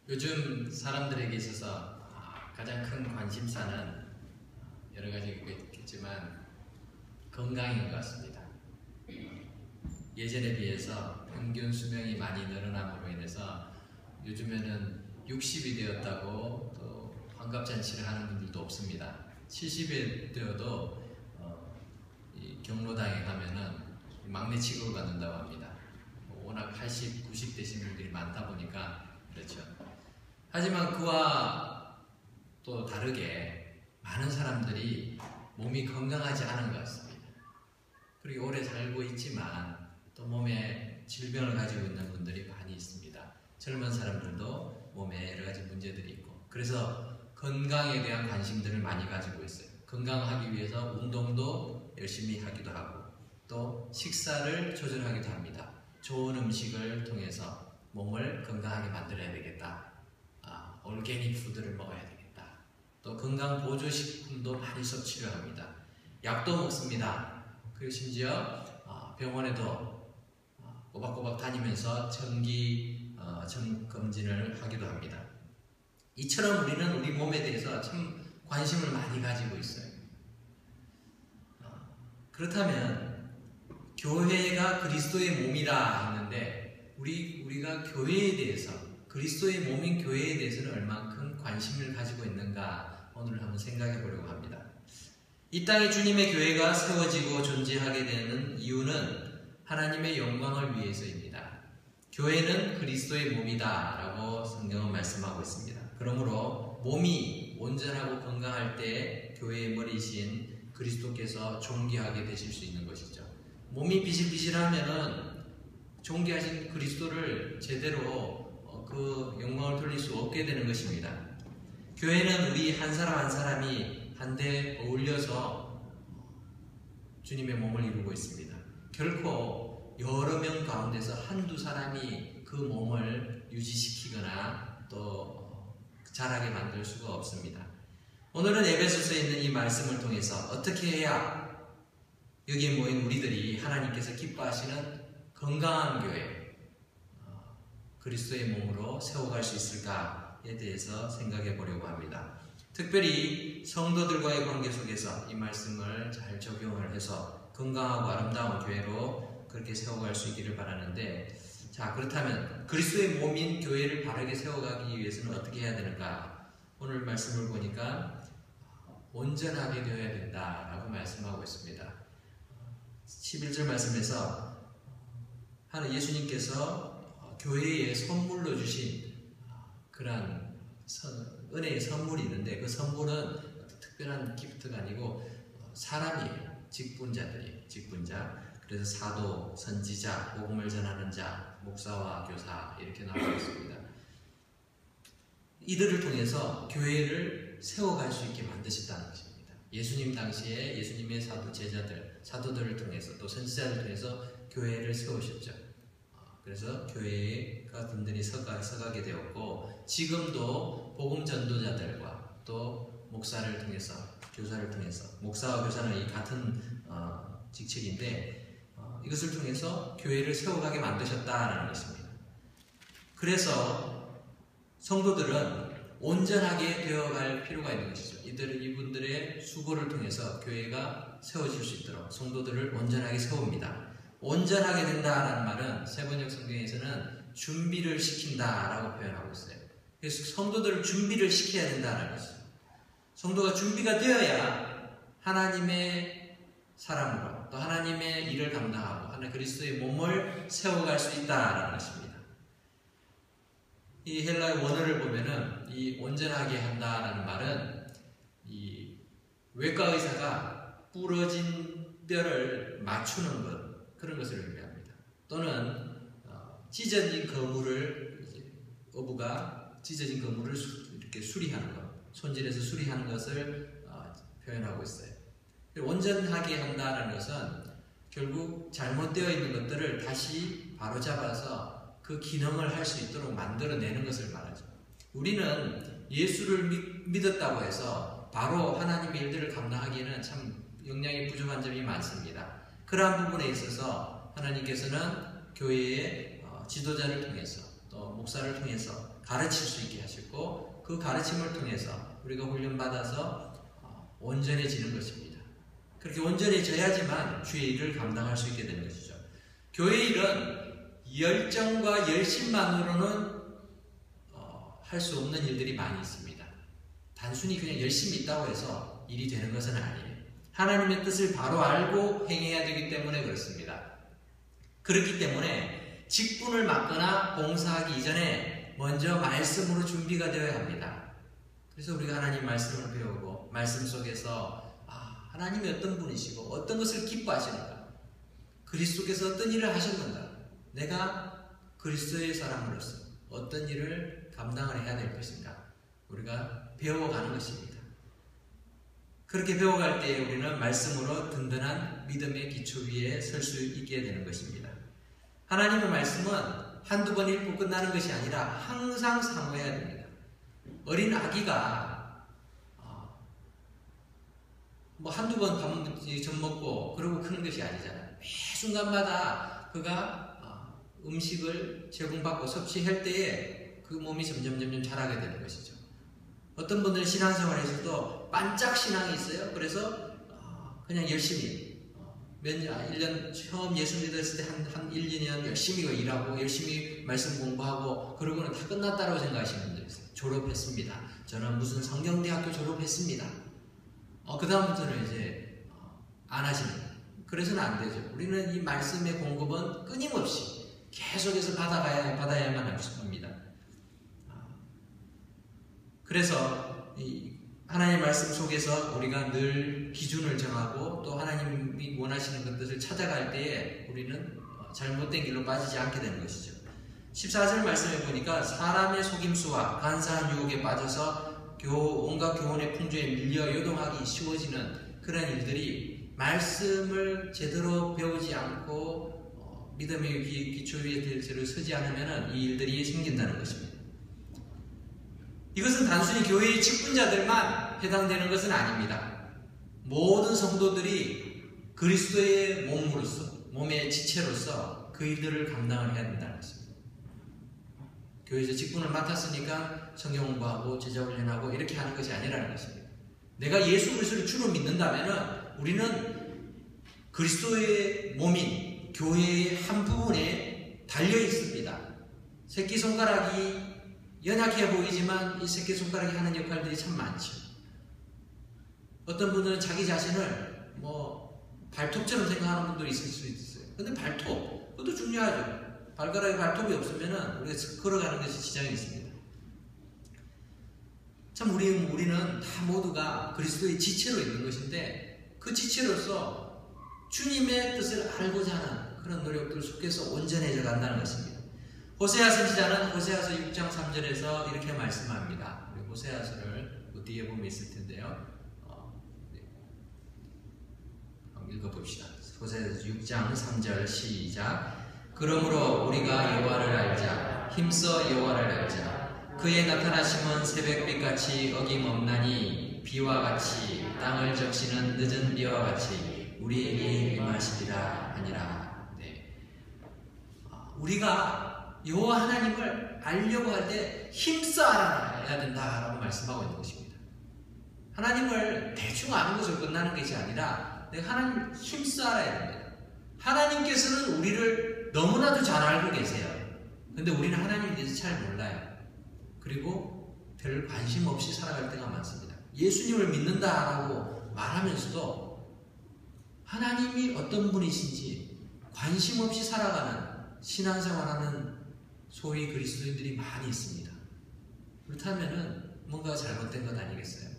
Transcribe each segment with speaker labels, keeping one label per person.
Speaker 1: 요즘 사람들에게 있어서 가장 큰 관심사는 여러 가지가 있겠지만 건강인 것 같습니다. 예전에 비해서 평균 수명이 많이 늘어남으로 인해서 요즘에는 60이 되었다고 또 환갑잔치를 하는 분들도 없습니다. 70이 되어도 이 경로당에 가면은 막내 취급을 받는다고 합니다. 워낙 80, 90 되신 분들이 많다 보니까 그렇죠. 하지만 그와 또 다르게 많은 사람들이 몸이 건강하지 않은 것 같습니다. 그리고 오래 살고 있지만 또 몸에 질병을 가지고 있는 분들이 많이 있습니다. 젊은 사람들도 몸에 여러 가지 문제들이 있고, 그래서 건강에 대한 관심들을 많이 가지고 있어요. 건강하기 위해서 운동도 열심히 하기도 하고 또 식사를 조절하기도 합니다. 좋은 음식을 통해서 몸을 건강하게 만들어야 되겠다. 올게닉 푸드를 먹어야 되겠다. 또 건강 보조식품도 많이 섭취를 합니다. 약도 먹습니다. 그리고 심지어 병원에도 꼬박꼬박 다니면서 정기 검진을 하기도 합니다. 이처럼 우리는 우리 몸에 대해서 참 관심을 많이 가지고 있어요. 그렇다면 교회가 그리스도의 몸이라 했는데 우리가 교회에 대해서, 그리스도의 몸인 교회에 대해서는 얼만큼 관심을 가지고 있는가 오늘 한번 생각해 보려고 합니다. 이 땅에 주님의 교회가 세워지고 존재하게 되는 이유는 하나님의 영광을 위해서입니다. 교회는 그리스도의 몸이다 라고 성경은 말씀하고 있습니다. 그러므로 몸이 온전하고 건강할 때 교회의 머리이신 그리스도께서 존귀하게 되실 수 있는 것이죠. 몸이 비실비실하면은 존귀하신 그리스도를 제대로 그 영광을 돌릴 수 없게 되는 것입니다. 교회는 우리 한 사람 한 사람이 한데 어울려서 주님의 몸을 이루고 있습니다. 결코 여러 명 가운데서 한두 사람이 그 몸을 유지시키거나 또 자라게 만들 수가 없습니다. 오늘은 에베소서에 있는 이 말씀을 통해서 어떻게 해야 여기에 모인 우리들이 하나님께서 기뻐하시는 건강한 교회, 그리스도의 몸으로 세워갈 수 있을까에 대해서 생각해 보려고 합니다. 특별히 성도들과의 관계 속에서 이 말씀을 잘 적용을 해서 건강하고 아름다운 교회로 그렇게 세워갈 수 있기를 바라는데, 자, 그렇다면 그리스도의 몸인 교회를 바르게 세워가기 위해서는 어떻게 해야 되는가? 오늘 말씀을 보니까 온전하게 되어야 된다라고 말씀하고 있습니다. 11절 말씀에서 예수님께서 교회에 선물로 주신 그러한 은혜의 선물이 있는데, 그 선물은 특별한 기프트가 아니고 사람이에요. 직분자. 그래서 사도, 선지자, 복음을 전하는 자, 목사와 교사 이렇게 나오고 있습니다. 이들을 통해서 교회를 세워갈 수 있게 만드셨다는 것입니다. 예수님 당시에 예수님의 사도들을 통해서 또 선지자를 통해서 교회를 세우셨죠. 그래서 교회가 든든히 서가게 되었고, 지금도 복음 전도자들과 또 목사를 통해서, 교사를 통해서, 목사와 교사는 이 같은 직책인데 이것을 통해서 교회를 세워가게 만드셨다라는 것입니다. 그래서 성도들은 온전하게 되어갈 필요가 있는 것이죠. 이분들의 수고를 통해서 교회가 세워질 수 있도록 성도들을 온전하게 세웁니다. 온전하게 된다라는 말은 세번역 성경에서는 준비를 시킨다라고 표현하고 있어요. 그래서 성도들을 준비를 시켜야 된다는 것이죠. 성도가 준비가 되어야 하나님의 사람으로 또 하나님의 일을 감당하고 하나님 그리스도의 몸을 세워갈 수 있다라는 것입니다. 이 헬라어 원어를 보면은 이 온전하게 한다라는 말은 이 외과 의사가 부러진 뼈를 맞추는 것, 그런 것을 의미합니다. 또는 찢어진 거물을, 어부가 찢어진 거물을 이렇게 수리하는 것, 손질해서 수리하는 것을 표현하고 있어요. 온전하게 한다는 것은 결국 잘못되어 있는 것들을 다시 바로잡아서 그 기능을 할 수 있도록 만들어내는 것을 말하죠. 우리는 예수를 믿었다고 해서 바로 하나님의 일들을 감당하기에는 참 역량이 부족한 점이 많습니다. 그러한 부분에 있어서 하나님께서는 교회의 지도자를 통해서 또 목사를 통해서 가르칠 수 있게 하셨고 그 가르침을 통해서 우리가 훈련받아서 온전해지는 것입니다. 그렇게 온전해져야지만 주의 일을 감당할 수 있게 되는 것이죠. 교회 일은 열정과 열심만으로는 할 수 없는 일들이 많이 있습니다. 단순히 그냥 열심히 있다고 해서 일이 되는 것은 아니에요. 하나님의 뜻을 바로 알고 행해야 되기 때문에 그렇습니다. 그렇기 때문에 직분을 맡거나 봉사하기 이전에 먼저 말씀으로 준비가 되어야 합니다. 그래서 우리가 하나님 말씀을 배우고 말씀 속에서 하나님이 어떤 분이시고 어떤 것을 기뻐하시는가, 그리스도께서 어떤 일을 하셨는가, 내가 그리스도의 사람으로서 어떤 일을 감당을 해야 될 것인가, 우리가 배워가는 것입니다. 그렇게 배워갈 때에 우리는 말씀으로 든든한 믿음의 기초 위에 설 수 있게 되는 것입니다. 하나님의 말씀은 한두 번 읽고 끝나는 것이 아니라 항상 사모해야 됩니다. 어린 아기가 한두 번 밥 먹고 그러고 크는 것이 아니잖아요. 매 순간마다 그가 음식을 제공받고 섭취할 때에 그 몸이 점점 자라게 되는 것이죠. 어떤 분들은 신앙생활에서도 반짝 신앙이 있어요. 그래서 그냥 열심히 1년 처음 예수 믿었을 때 한 1, 2년 열심히 일하고 열심히 말씀 공부하고 그러고는 다 끝났다고 생각하시는 분들이 있어요. 졸업했습니다. 저는 무슨 성경대학교 졸업했습니다. 그 다음부터는 이제 안 하시는 거예요. 그래서는 안 되죠. 우리는 이 말씀의 공급은 끊임없이 계속해서 받아야만 합니다. 그래서 이 하나님의 말씀 속에서 우리가 늘 기준을 정하고 또 하나님이 원하시는 것들을 찾아갈 때에 우리는 잘못된 길로 빠지지 않게 되는 것이죠. 14절 말씀에 보니까 사람의 속임수와 간사한 유혹에 빠져서 온갖 교훈의 풍조에 밀려 요동하기 쉬워지는 그런 일들이 말씀을 제대로 배우지 않고 믿음의 기초 위에 제대로 서지 않으면 이 일들이 생긴다는 것입니다. 이것은 단순히 교회의 직분자들만 해당되는 것은 아닙니다. 모든 성도들이 그리스도의 몸의 지체로서 그 일들을 감당을 해야 된다는 것입니다. 교회에서 직분을 맡았으니까 성경 공부하고 제자 훈련하고 이렇게 하는 것이 아니라는 것입니다. 내가 예수 그리스도를 주로 믿는다면 우리는 그리스도의 몸인 교회의 한 부분에 달려 있습니다. 새끼손가락이 연약해 보이지만 이 새끼손가락이 하는 역할들이 참 많죠. 어떤 분들은 자기 자신을 발톱처럼 생각하는 분들이 있을 수 있어요. 근데 발톱, 그것도 중요하죠. 발가락에 발톱이 없으면 우리가 걸어가는 것이 지장이 있습니다. 참 우리는 다 모두가 그리스도의 지체로 있는 것인데 그 지체로서 주님의 뜻을 알고자 하는 그런 노력들 속에서 온전해져 간다는 것입니다. 호세아 선지자는 호세아서 6장 3절에서 이렇게 말씀합니다. 우리 호세아서를 뒤에 보면 있을 텐데요. 읽어봅시다. 호세아서 6장 3절 시작. 그러므로 우리가 여호와를 알자. 힘써 여호와를 알자. 그의 나타나심은 새벽빛같이 어김없나니 비와 같이 땅을 적시는 늦은 비와 같이 우리에게 임하시리라 하니라. 우리가 여호와 하나님을 알려고 할 때 힘써 알아야 된다라고 말씀하고 있는 것입니다. 하나님을 대충 아는 것으로 끝나는 것이 아니라 내가 하나님을 힘써 알아야 됩니다. 하나님께서는 우리를 너무나도 잘 알고 계세요. 근데 우리는 하나님에 대해서 잘 몰라요. 그리고 별 관심 없이 살아갈 때가 많습니다. 예수님을 믿는다라고 말하면서도 하나님이 어떤 분이신지 관심 없이 살아가는 신앙생활하는 소위 그리스도인들이 많이 있습니다. 그렇다면 뭔가 잘못된 것 아니겠어요?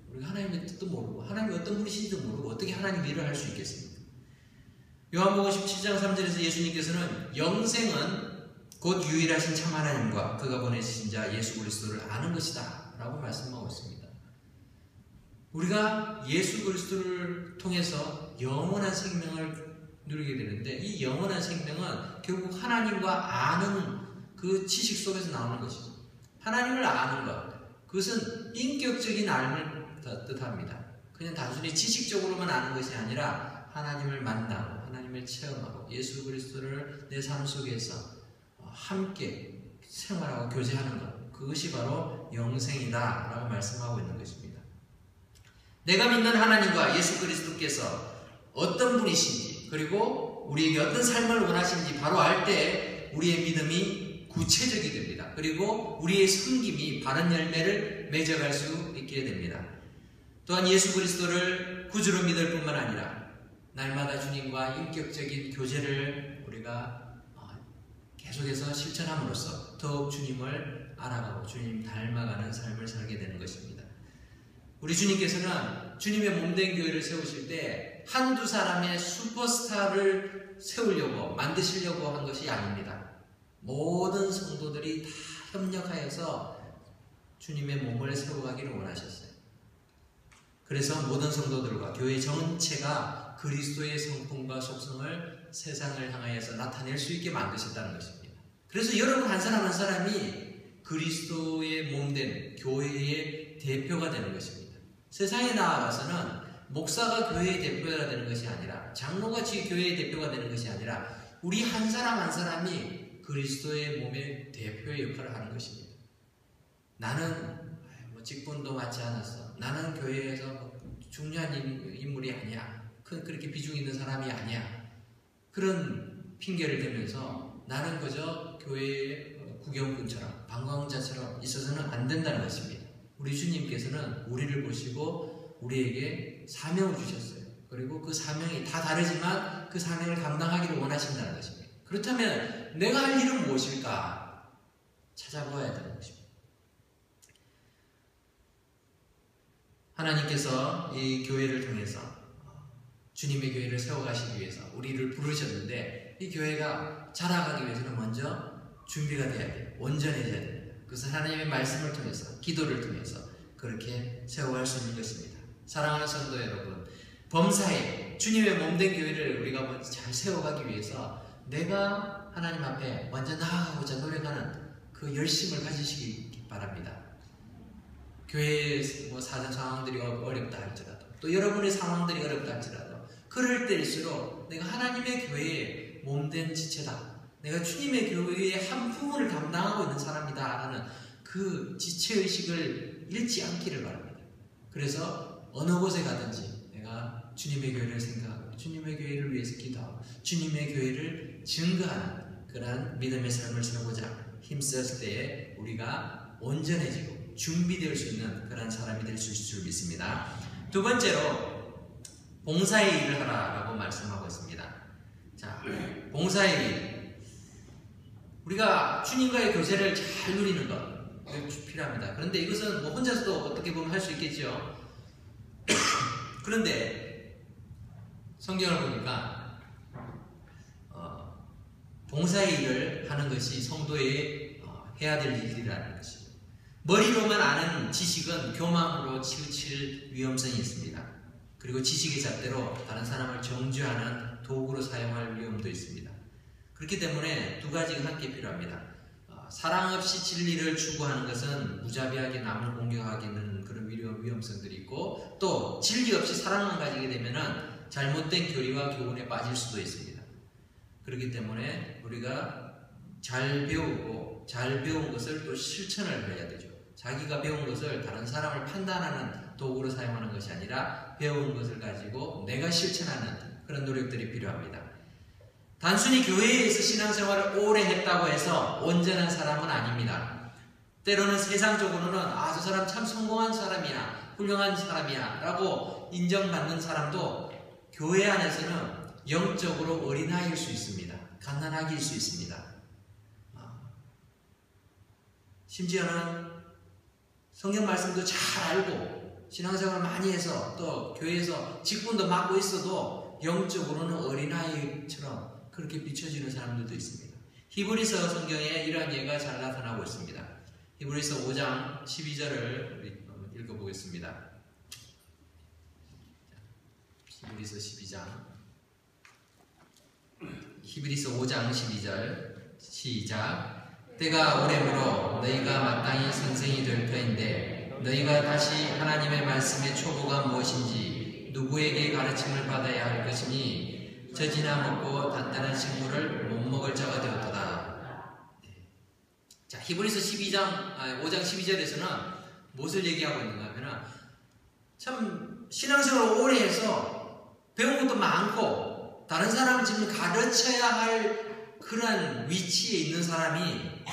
Speaker 1: 우리가 하나님의 뜻도 모르고 하나님이 어떤 분이신지도 모르고 어떻게 하나님 일을 할 수 있겠습니까? 요한복음 17장 3절에서 예수님께서는 영생은 곧 유일하신 참 하나님과 그가 보내신 자 예수 그리스도를 아는 것이다 라고 말씀하고 있습니다. 우리가 예수 그리스도를 통해서 영원한 생명을 누리게 되는데 이 영원한 생명은 결국 하나님과 아는 그 지식 속에서 나오는 것이죠. 하나님을 아는 것, 그것은 인격적인 알을 뜻합니다. 그냥 단순히 지식적으로만 아는 것이 아니라 하나님을 만나고 하나님을 체험하고 예수 그리스도를 내 삶 속에서 함께 생활하고 교제하는 것, 그것이 바로 영생이다 라고 말씀하고 있는 것입니다. 내가 믿는 하나님과 예수 그리스도께서 어떤 분이신지, 그리고 우리에게 어떤 삶을 원하시는지 바로 알 때 우리의 믿음이 구체적이 됩니다. 그리고 우리의 섬김이 바른 열매를 맺어갈 수 있게 됩니다. 또한 예수 그리스도를 구주로 믿을 뿐만 아니라 날마다 주님과 인격적인 교제를 우리가 계속해서 실천함으로써 더욱 주님을 알아가고 주님 닮아가는 삶을 살게 되는 것입니다. 우리 주님께서는 주님의 몸된 교회를 세우실 때 한두 사람의 슈퍼스타를 세우려고 만드시려고 한 것이 아닙니다. 모든 성도들이 다 협력하여서 주님의 몸을 세워가기를 원하셨어요. 그래서 모든 성도들과 교회 전체가 그리스도의 성품과 속성을 세상을 향하여서 나타낼 수 있게 만드셨다는 것입니다. 그래서 여러분 한 사람 한 사람이 그리스도의 몸된 교회의 대표가 되는 것입니다. 세상에 나아가서는 목사가 교회의 대표가 되는 것이 아니라, 장로가 교회의 대표가 되는 것이 아니라, 우리 한 사람 한 사람이 그리스도의 몸의 대표의 역할을 하는 것입니다. 나는 직분도 맡지 않았어. 나는 교회에서 중요한 인물이 아니야. 그렇게 비중 있는 사람이 아니야. 그런 핑계를 대면서 나는 그저 교회의 구경꾼처럼 방광자처럼 있어서는 안 된다는 것입니다. 우리 주님께서는 우리를 보시고 우리에게 사명을 주셨어요. 그리고 그 사명이 다 다르지만 그 사명을 감당하기를 원하신다는 것입니다. 그렇다면 내가 할 일은 무엇일까? 찾아보아야 되는 것입니다. 하나님께서 이 교회를 통해서 주님의 교회를 세워가시기 위해서 우리를 부르셨는데, 이 교회가 자라가기 위해서는 먼저 준비가 돼야 돼요. 온전해져야 됩니다. 그래서 하나님의 말씀을 통해서, 기도를 통해서 그렇게 세워갈 수 있는 것입니다. 사랑하는 성도 여러분, 범사에 주님의 몸된 교회를 우리가 먼저 잘 세워가기 위해서 내가 하나님 앞에 먼저 나아가고자 노력하는 그 열심을 가지시기 바랍니다. 교회의 사정 상황들이 어렵다 할지라도, 또 여러분의 상황들이 어렵다 할지라도, 그럴 때일수록 내가 하나님의 교회의 몸된 지체다, 내가 주님의 교회의 한 부분을 담당하고 있는 사람이다 하는 그 지체의식을 잃지 않기를 바랍니다. 그래서 어느 곳에 가든지 내가 주님의 교회를 생각하고 주님의 교회를 위해서 기도하고 주님의 교회를 증거하는 그러한 믿음의 삶을 살고자 힘썼을 때에 우리가 온전해지고 준비될 수 있는 그런 사람이 될 수 있을 줄 믿습니다. 두 번째로 봉사의 일을 하라라고 말씀하고 있습니다. 자, 봉사의 일. 우리가 주님과의 교제를 잘 누리는 것 필요합니다. 그런데 이것은 뭐 혼자서도 어떻게 보면 할 수 있겠죠. 그런데 성경을 보니까 봉사의 일을 하는 것이 성도의 해야 될 일이라는 것입니다. 머리로만 아는 지식은 교만으로 치우칠 위험성이 있습니다. 그리고 지식의 잣대로 다른 사람을 정죄하는 도구로 사용할 위험도 있습니다. 그렇기 때문에 두 가지가 함께 필요합니다. 사랑 없이 진리를 추구하는 것은 무자비하게 남을 공격하기는 그런 위험성들이 있고, 또 진리 없이 사랑만 가지게 되면 잘못된 교리와 교훈에 빠질 수도 있습니다. 그렇기 때문에 우리가 잘 배우고 잘 배운 것을 또 실천을 해야 되죠. 자기가 배운 것을 다른 사람을 판단하는 도구로 사용하는 것이 아니라 배운 것을 가지고 내가 실천하는 그런 노력들이 필요합니다. 단순히 교회에서 신앙생활을 오래 했다고 해서 온전한 사람은 아닙니다. 때로는 세상적으로는 저 사람 참 성공한 사람이야, 훌륭한 사람이야 라고 인정받는 사람도 교회 안에서는 영적으로 어린아이일 수 있습니다. 갓난아기일 수 있습니다. 심지어는 성경 말씀도 잘 알고 신앙생활을 많이 해서 또 교회에서 직분도 맡고 있어도 영적으로는 어린아이처럼 그렇게 비춰지는 사람들도 있습니다. 히브리서 성경에 이러한 예가 잘 나타나고 있습니다. 히브리서 5장 12절을 읽어보겠습니다. 히브리서 5장 12절 시작. 때가 오래므로 너희가 마땅히 선생이 될 터인데 너희가 다시 하나님의 말씀의 초보가 무엇인지 누구에게 가르침을 받아야 할 것이니 젖이나 먹고 단단한 식물을 못 먹을 자가 되었도다. 자, 히브리서 5장 12절에서는 무엇을 얘기하고 있는가 하면 참 신앙생활을 오래 해서 배운 것도 많고 다른 사람을 지금 가르쳐야 할 그런 위치에 있는 사람이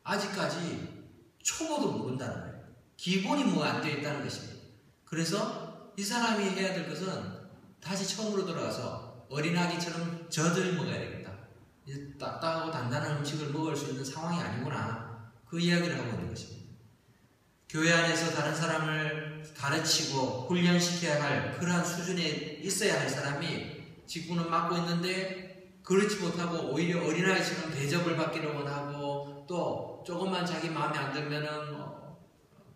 Speaker 1: 아직까지 초보도 모른다는 거예요. 기본이 뭐가 안 되어 있다는 것입니다. 그래서 이 사람이 해야 될 것은 다시 처음으로 돌아가서 어린아기처럼 젖을 먹어야 되겠다. 이제 딱딱하고 단단한 음식을 먹을 수 있는 상황이 아니구나. 그 이야기를 하고 있는 것입니다. 교회 안에서 다른 사람을 가르치고 훈련시켜야 할 그러한 수준에 있어야 할 사람이 직분은 맡고 있는데 그렇지 못하고 오히려 어린아이처럼 대접을 받기를 원하고 또 조금만 자기 마음에 안 들면은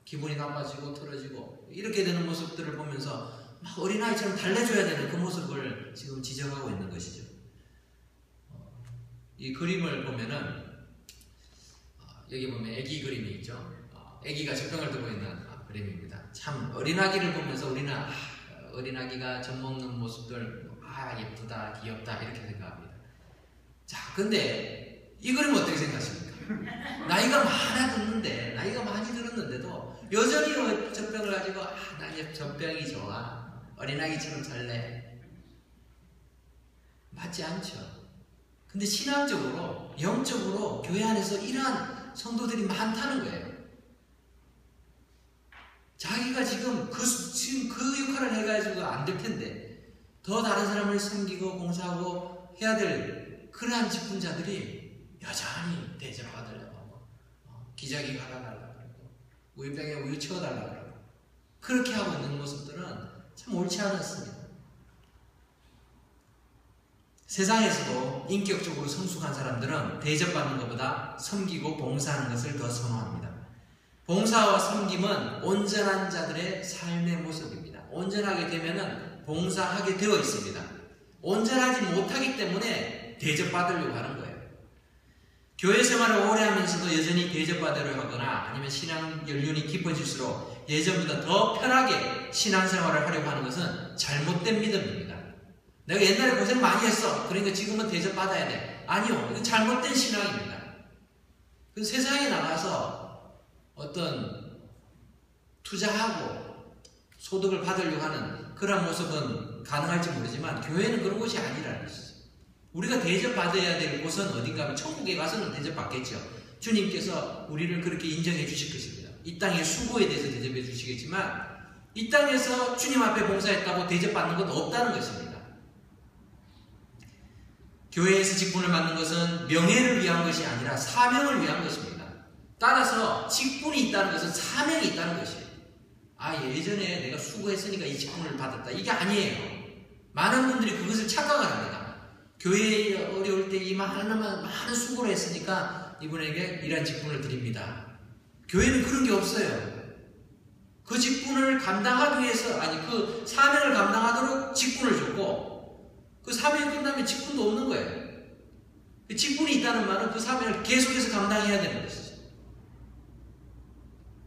Speaker 1: 기분이 나빠지고 틀어지고 이렇게 되는 모습들을 보면서 막 어린아이처럼 달래줘야 되는 그 모습을 지금 지적하고 있는 것이죠. 이 그림을 보면은 여기 보면 애기 그림이 있죠. 애기가 젖병을 들고 있는 그림입니다. 참 어린아기를 보면서 우리는 어린아기가 젖 먹는 모습들 예쁘다 귀엽다 이렇게 생각합니다. 자, 근데 이 그림 어떻게 생각하십니까? 나이가 많이 들었는데도 여전히 젖병을 가지고 나 이제 젖병이 좋아 어린아기처럼 살래 맞지 않죠. 근데 신앙적으로 영적으로 교회 안에서 이러한 성도들이 많다는 거예요. 자기가 지금 그 역할을 해가지고 안 될 텐데 더 다른 사람을 섬기고 봉사하고 해야 될 그러한 직분자들이 여전히 대접받으려고 하고 기저귀 갈아달라고 그러고 우유병에 우유 채워달라고 그러고 그렇게 하고 있는 모습들은 참 옳지 않았습니다. 세상에서도 인격적으로 성숙한 사람들은 대접받는 것보다 섬기고 봉사하는 것을 더 선호합니다. 봉사와 섬김은 온전한 자들의 삶의 모습입니다. 온전하게 되면은 봉사하게 되어 있습니다. 온전하지 못하기 때문에 대접받으려고 하는 거예요. 교회 생활을 오래 하면서도 여전히 대접받으려고 하거나 아니면 신앙 연륜이 깊어질수록 예전보다 더 편하게 신앙생활을 하려고 하는 것은 잘못된 믿음입니다. 내가 옛날에 고생 많이 했어. 그러니까 지금은 대접받아야 돼. 아니요. 이건 잘못된 신앙입니다. 그 세상에 나가서 어떤 투자하고 소득을 받으려고 하는 그런 모습은 가능할지 모르지만 교회는 그런 곳이 아니라는 것이죠. 우리가 대접받아야 될 곳은 어딘가 하면 천국에 가서는 대접받겠죠. 주님께서 우리를 그렇게 인정해 주실 것입니다. 이 땅의 수고에 대해서 대접해 주시겠지만 이 땅에서 주님 앞에 봉사했다고 대접받는 건 없다는 것입니다. 교회에서 직분을 맡는 것은 명예를 위한 것이 아니라 사명을 위한 것입니다. 따라서 직분이 있다는 것은 사명이 있다는 것이에요. 예전에 내가 수고했으니까 이 직분을 받았다. 이게 아니에요. 많은 분들이 그것을 착각을 합니다. 교회에 어려울 때 이 많은 수고를 했으니까 이분에게 이런 직분을 드립니다. 교회는 그런 게 없어요. 그 직분을 감당하기 위해서 그 사명을 감당하도록 직분을 줬고 그 사명이 끝나면 직분도 없는 거예요. 그 직분이 있다는 말은 그 사명을 계속해서 감당해야 되는 것이죠.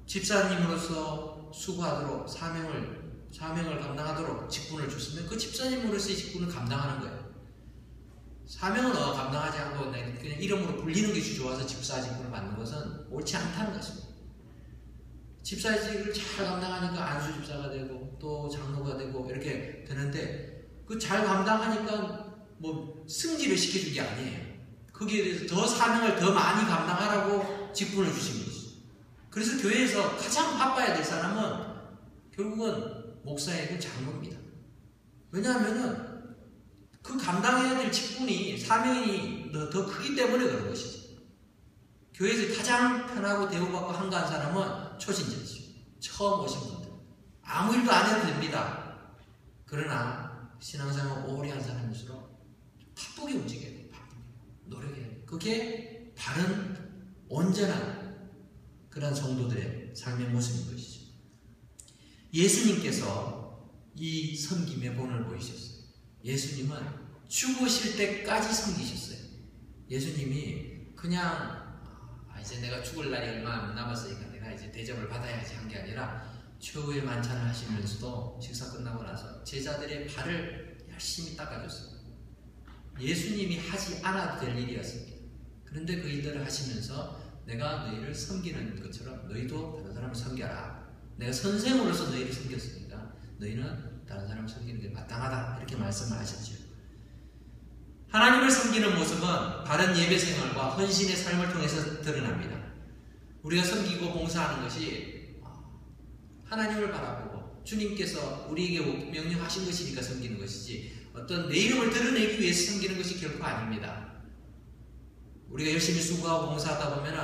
Speaker 1: 집사님으로서 수고하도록 사명을 감당하도록 직분을 줬으면 그 집사님으로서의 직분을 감당하는 거예요. 사명은 감당하지 않고 그냥 이름으로 불리는 것이 좋아서 집사 직분을 받는 것은 옳지 않다는 것입니다. 집사직을 잘 감당하니까 안수 집사가 되고 또 장로가 되고 이렇게 되는데 그 잘 감당하니까 승진을 시켜준 게 아니에요. 거기에 대해서 더 사명을 더 많이 감당하라고 직분을 주신 것이죠. 그래서 교회에서 가장 바빠야 될 사람은 결국은 목사이고 장로입니다. 왜냐하면은 그 감당해야 될 직분이 사명이 더 크기 때문에 그런 것이죠. 교회에서 가장 편하고 대우받고 한가한 사람은 초신자죠. 처음 오신 분들. 아무 일도 안 해도 됩니다. 그러나 신앙생활 오래 한 사람일수록 바쁘게 움직여야 돼요. 노력해야 돼요. 그게 바른 온전한 그런 성도들의 삶의 모습인 것이죠. 예수님께서 이 섬김의 본을 보이셨어요. 예수님은 죽으실 때까지 섬기셨어요. 예수님이 그냥 이제 내가 죽을 날이 얼마 안 남았으니까 내가 이제 대접을 받아야지 한 게 아니라 최후의 만찬을 하시면서도 식사 끝나고 나서 제자들의 발을 열심히 닦아줬어요. 예수님이 하지 않아도 될 일이었습니다. 그런데 그 일들을 하시면서 내가 너희를 섬기는 것처럼 너희도 다른 사람을 섬겨라. 내가 선생으로서 너희를 섬겼으니까 너희는 다른 사람을 섬기는 게 마땅하다. 이렇게 말씀을 하셨죠. 하나님을 섬기는 모습은 바른 예배 생활과 헌신의 삶을 통해서 드러납니다. 우리가 섬기고 봉사하는 것이 하나님을 바라보고 주님께서 우리에게 명령하신 것이니까 섬기는 것이지 어떤 내 이름을 드러내기 위해서 섬기는 것이 결코 아닙니다. 우리가 열심히 수고하고 봉사하다 보면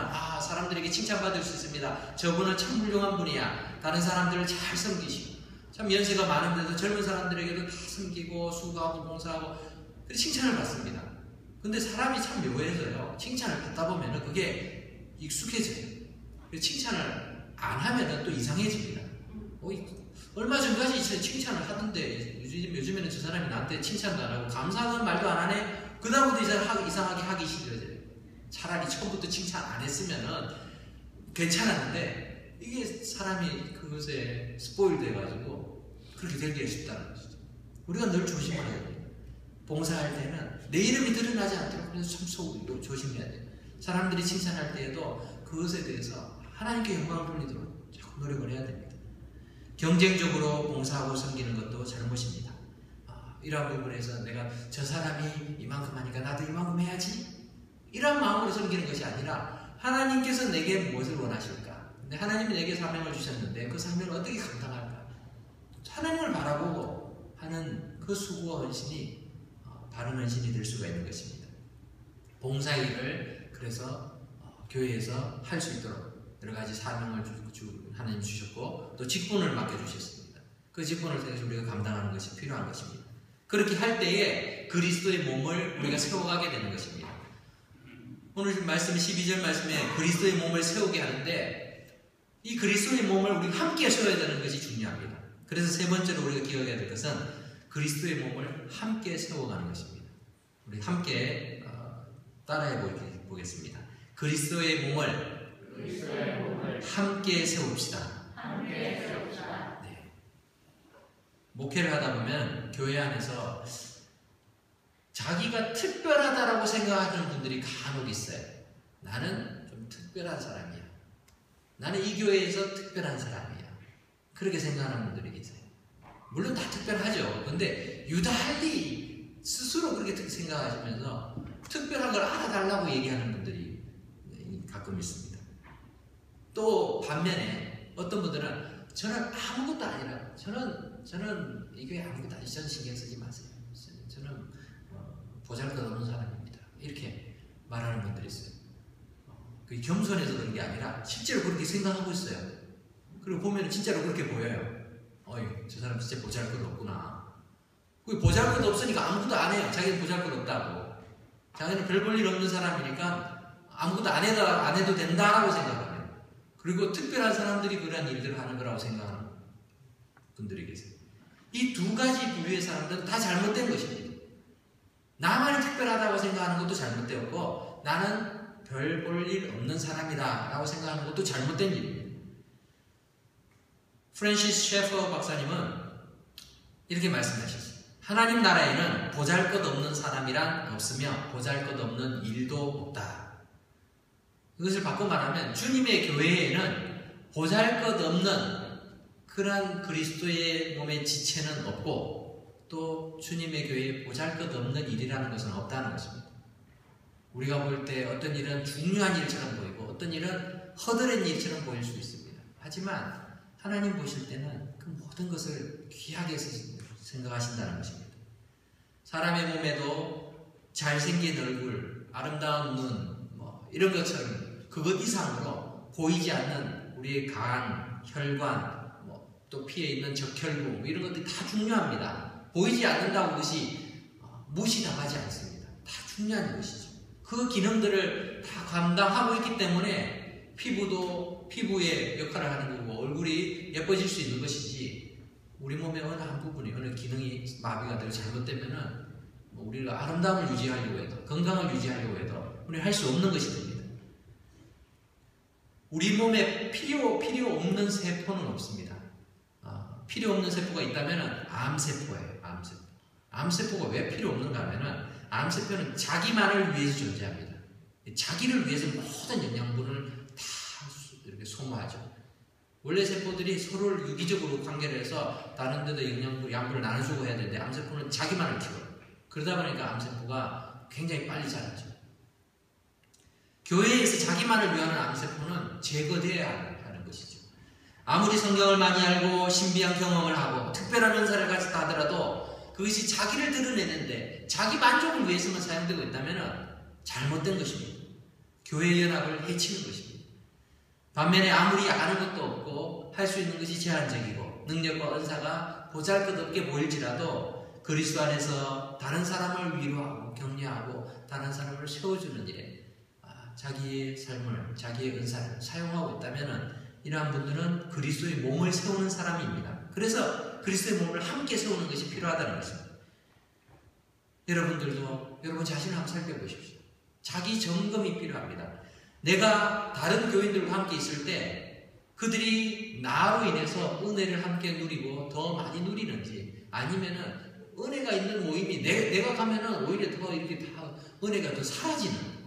Speaker 1: 사람들에게 칭찬받을 수 있습니다. 저분은 참 훌륭한 분이야. 다른 사람들을 잘 섬기시고 참 연세가 많은데도 젊은 사람들에게도 다 섬기고 수고하고 봉사하고 칭찬을 받습니다. 근데 사람이 참 묘해서요. 칭찬을 받다 보면 그게 익숙해져요. 칭찬을 안 하면 또 이상해집니다. 얼마 전까지 칭찬을 하던데 요즘에는 저 사람이 나한테 칭찬도 안 하고 감사하는 말도 안 하네. 그 다음부터 이상하게 하기 싫어져요. 차라리 처음부터 칭찬 안 했으면은 괜찮았는데 이게 사람이 그것에 스포일 돼가지고 그렇게 되기가 쉽다는 것이죠. 우리가 늘 조심해야 돼요. 봉사할 때는 내 이름이 드러나지 않도록 그래서 참 조심해야 돼요. 사람들이 칭찬할 때에도 그것에 대해서 하나님께 영광을 돌리도록 자꾸 노력을 해야 됩니다. 경쟁적으로 봉사하고 섬기는 것도 잘못입니다. 이런 부분에서 내가 저 사람이 이만큼 하니까 나도 이만큼 해야지 이런 마음으로 섬기는 것이 아니라 하나님께서 내게 무엇을 원하실까? 근데 하나님이 내게 사명을 주셨는데 그 사명을 어떻게 감당할까? 하나님을 바라보고 하는 그 수고와 헌신이 바른 헌신이 될 수가 있는 것입니다. 봉사일을 그래서 교회에서 할 수 있도록 여러 가지 사명을 하나님 주셨고 또 직분을 맡겨주셨습니다. 그 직분을 통해서 우리가 감당하는 것이 필요한 것입니다. 그렇게 할 때에 그리스도의 몸을 우리가 세워가게 되는 것입니다. 오늘 말씀 12절 말씀에 그리스도의 몸을 세우게 하는데 이 그리스도의 몸을 우리가 함께 세워야 되는 것이 중요합니다. 그래서 세 번째로 우리가 기억해야 될 것은 그리스도의 몸을 함께 세워가는 것입니다. 우리 함께 따라해 보겠습니다. 그리스도의 몸을 함께 세웁시다. 네. 목회를 하다 보면 교회 안에서 자기가 특별하다라고 생각하는 분들이 간혹 있어요. 나는 좀 특별한 사람이야. 나는 이 교회에서 특별한 사람이야. 그렇게 생각하는 분들이 계세요. 물론 다 특별하죠. 근데 유달리 스스로 그렇게 생각하시면서 특별한 걸 알아달라고 얘기하는 분들이 가끔 있습니다. 또 반면에 어떤 분들은 저는 아무것도 아니라 저는 이 교회 아무것도 아니라 저는 신경 쓰지 마세요. 저는 보잘것없는 사람입니다. 이렇게 말하는 분들이 있어요. 그게 겸손해서 그런 게 아니라 실제로 그렇게 생각하고 있어요. 그리고 보면 진짜로 그렇게 보여요. 저 사람 진짜 보잘것없구나. 그 보잘것없으니까 아무것도 안 해요. 자기는 보잘것없다고. 자기는 별 볼 일 없는 사람이니까 아무것도 안 해도 된다라고 생각하는. 그리고 특별한 사람들이 그런 일들을 하는 거라고 생각하는 분들이 계세요. 이 두 가지 부류의 사람들은 다 잘못된 것입니다. 나만이 특별하다고 생각하는 것도 잘못되었고 나는 별 볼 일 없는 사람이다 라고 생각하는 것도 잘못된 일입니다. 프랜시스 셰퍼 박사님은 이렇게 말씀하셨어요. 하나님 나라에는 보잘것없는 사람이란 없으며 보잘것없는 일도 없다. 이것을 바꿔 말하면 주님의 교회에는 보잘것없는 그러한 그리스도의 몸의 지체는 없고 또 주님의 교회에 보잘것없는 일이라는 것은 없다는 것입니다. 우리가 볼 때 어떤 일은 중요한 일처럼 보이고 어떤 일은 허드렛 일처럼 보일 수 있습니다. 하지만 하나님 보실 때는 그 모든 것을 귀하게 생각하신다는 것입니다. 사람의 몸에도 잘생긴 얼굴, 아름다운 눈, 이런 것처럼 그것 이상으로 보이지 않는 우리의 간, 혈관, 또 피에 있는 적혈구 이런 것들이 다 중요합니다. 보이지 않는다고 그것이 무시당하지 않습니다. 다 중요한 것이죠. 그 기능들을 다 감당하고 있기 때문에 피부도 피부의 역할을 하는 거고 얼굴이 예뻐질 수 있는 것이지 우리 몸의 어느 한 부분이 어느 기능이 마비가 되고 잘못되면은 우리가 아름다움을 유지하려고 해도 건강을 유지하려고 해도 우리는 할 수 없는 것이 됩니다. 우리 몸에 필요 없는 세포는 없습니다. 필요 없는 세포가 있다면 암세포예요. 암세포. 암세포가 왜 필요 없는가 하면 암세포는 자기만을 위해서 존재합니다. 자기를 위해서 모든 영양분을 소모하죠. 원래 세포들이 서로를 유기적으로 관계를 해서 다른 데도 양분을 나눠주고 해야 되는데 암세포는 자기만을 키워요. 그러다 보니까 암세포가 굉장히 빨리 자라죠. 교회에서 자기만을 위하는 암세포는 제거되어야 하는 것이죠. 아무리 성경을 많이 알고 신비한 경험을 하고 특별한 은사를 가졌다 하더라도 그것이 자기를 드러내는데 자기 만족을 위해서만 사용되고 있다면 잘못된 것입니다. 교회 연합을 해치는 것입니다. 반면에 아무리 아는 것도 없고 할 수 있는 것이 제한적이고 능력과 은사가 보잘것없게 보일지라도 그리스도 안에서 다른 사람을 위로하고 격려하고 다른 사람을 세워주는 일에 자기의 삶을, 자기의 은사를 사용하고 있다면 이러한 분들은 그리스도의 몸을 세우는 사람입니다. 그래서 그리스도의 몸을 함께 세우는 것이 필요하다는 것입니다. 여러분들도 여러분 자신을 한번 살펴보십시오. 자기 점검이 필요합니다. 내가 다른 교인들과 함께 있을 때 그들이 나로 인해서 은혜를 함께 누리고 더 많이 누리는지 아니면은 은혜가 있는 모임이 내가 가면은 오히려 더 이렇게 다 은혜가 더 사라지는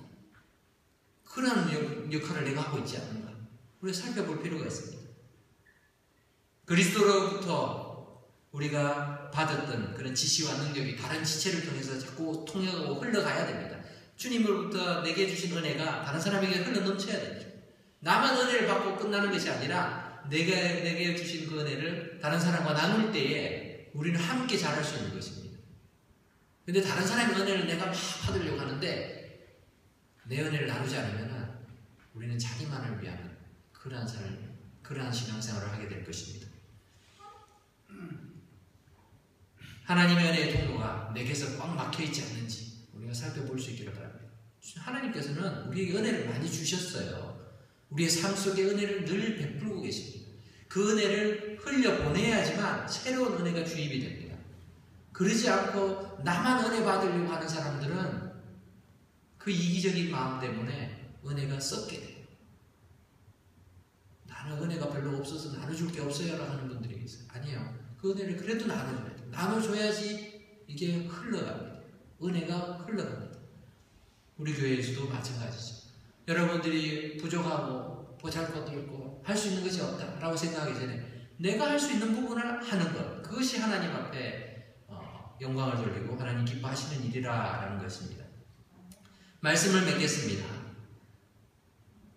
Speaker 1: 그런 역할을 내가 하고 있지 않는가 우리가 살펴볼 필요가 있습니다. 그리스도로부터 우리가 받았던 그런 지시와 능력이 다른 지체를 통해서 자꾸 통역하고 흘러가야 됩니다. 주님으로부터 내게 주신 은혜가 다른 사람에게 흘러넘쳐야 됩니다. 나만 은혜를 받고 끝나는 것이 아니라 내게 주신 그 은혜를 다른 사람과 나눌 때에 우리는 함께 잘할 수 있는 것입니다. 근데 다른 사람의 은혜를 내가 막 받으려고 하는데 내 은혜를 나누지 않으면 우리는 자기만을 위한 그러한 삶, 그러한 신앙생활을 하게 될 것입니다. 하나님의 은혜의 통로가 내게서 꽉 막혀있지 않는지 우리가 살펴볼 수 있기를 바랍니다. 하나님께서는 우리에게 은혜를 많이 주셨어요. 우리의 삶 속에 은혜를 늘 베풀고 계십니다. 그 은혜를 흘려보내야지만 새로운 은혜가 주입이 됩니다. 그러지 않고 나만 은혜 받으려고 하는 사람들은 그 이기적인 마음 때문에 은혜가 썩게 돼요. 나는 은혜가 별로 없어서 나눠줄 게 없어요 라고 하는 분들이 있어요. 아니에요. 그 은혜를 그래도 나눠줘야 돼요. 나눠줘야지 이게 흘러갑니다. 은혜가 흘러갑니다. 우리 교회에서도 마찬가지죠. 여러분들이 부족하고 보잘것도 없고 할 수 있는 것이 없다라고 생각하기 전에 내가 할 수 있는 부분을 하는 것, 그것이 하나님 앞에 영광을 돌리고 하나님 기뻐하시는 일이라는 것입니다. 말씀을 맺겠습니다.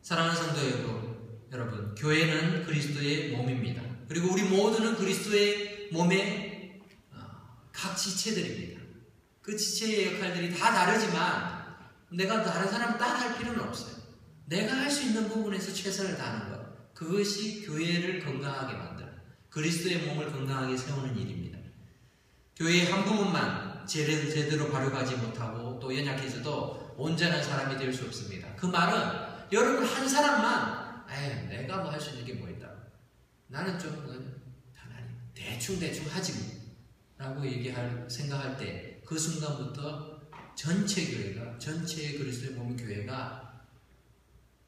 Speaker 1: 사랑하는 성도 여러분, 교회는 그리스도의 몸입니다. 그리고 우리 모두는 그리스도의 몸의 각 지체들입니다. 그 지체의 역할들이 다 다르지만 내가 다른 사람을 따라할 필요는 없어요. 내가 할 수 있는 부분에서 최선을 다하는 것, 그것이 교회를 건강하게 만드는, 그리스도의 몸을 건강하게 세우는 일입니다. 교회의 한 부분만 제대로 발휘하지 못하고 또 연약해져도 온전한 사람이 될 수 없습니다. 그 말은 여러분 한 사람만 내가 뭐 할 수 있는 게 뭐 있다, 나는 좀 대충 하지 라고 생각할 때 그 순간부터 전체 교회가, 전체 그리스도의 몸 교회가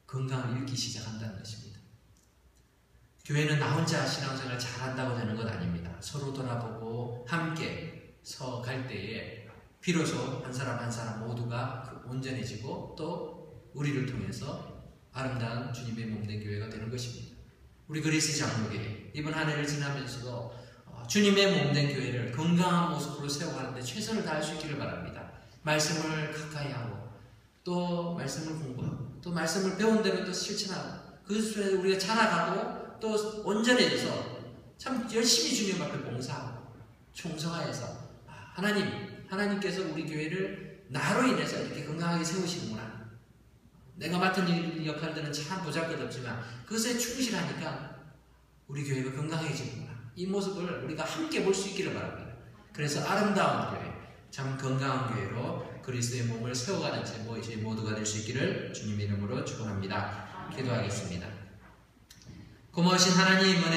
Speaker 1: 건강을 잃기 시작한다는 것입니다. 교회는 나 혼자 신앙생활을 잘한다고 되는 것 아닙니다. 서로 돌아보고 함께 서갈 때에 비로소 한 사람 한 사람 모두가 온전해지고 또 우리를 통해서 아름다운 주님의 몸된 교회가 되는 것입니다. 우리 그리스 장로교회 이번 한 해를 지나면서도 주님의 몸된 교회를 건강한 모습으로 세워가는데 최선을 다할 수 있기를 바랍니다. 말씀을 가까이 하고 또 말씀을 공부하고 또 말씀을 배운 대로 또 실천하고 그 속에 우리가 자라가고 또 온전해져서 참 열심히 주님 앞에 봉사하고 충성하여서 하나님께서 우리 교회를 나로 인해서 이렇게 건강하게 세우시는구나. 내가 맡은 역할들은 참 보잘것없지만 그것에 충실하니까 우리 교회가 건강해지는구나. 이 모습을 우리가 함께 볼 수 있기를 바랍니다. 그래서 아름다운 교회, 참 건강한 교회로 그리스도의 몸을 세워가는 저희 모두가 될 수 있기를 주님의 이름으로 축원합니다. 기도하겠습니다. 고마우신 하나님 은혜